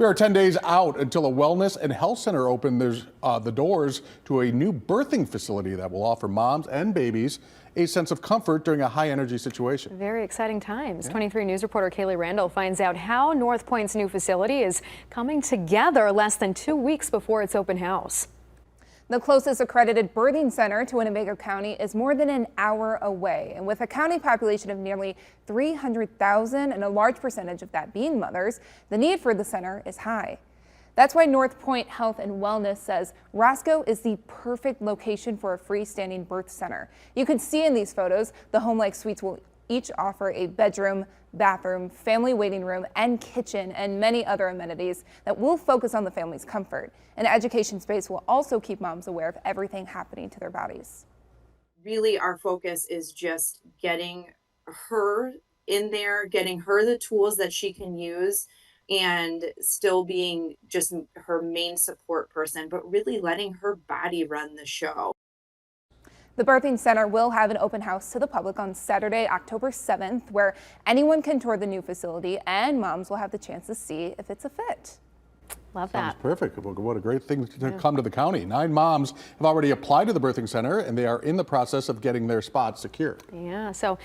We are 10 days out until a wellness and health center opens the doors to a new birthing facility that will offer moms and babies a sense of comfort during a high-energy situation. Very exciting times. 23 News reporter Kaylee Randall finds out how North Point's new facility is coming together less than 2 weeks before its open house. The closest accredited birthing center to Winnebago County is more than an hour away. And with a county population of nearly 300,000 and a large percentage of that being mothers, the need for the center is high. That's why North Point Health and Wellness says Roscoe is the perfect location for a freestanding birth center. You can see in these photos, the home-like suites will each offer a bedroom, bathroom, family waiting room, and kitchen, and many other amenities that will focus on the family's comfort. An education space will also keep moms aware of everything happening to their bodies. Really, our focus is just getting her in there, getting her the tools that she can use, and still being just her main support person, but really letting her body run the show. The birthing center will have an open house to the public on Saturday, October 7th, where anyone can tour the new facility and moms will have the chance to see if it's a fit. Love that. Sounds perfect. What a great thing to come to the county. 9 moms have already applied to the birthing center and they are in the process of getting their spots secured. Yeah, so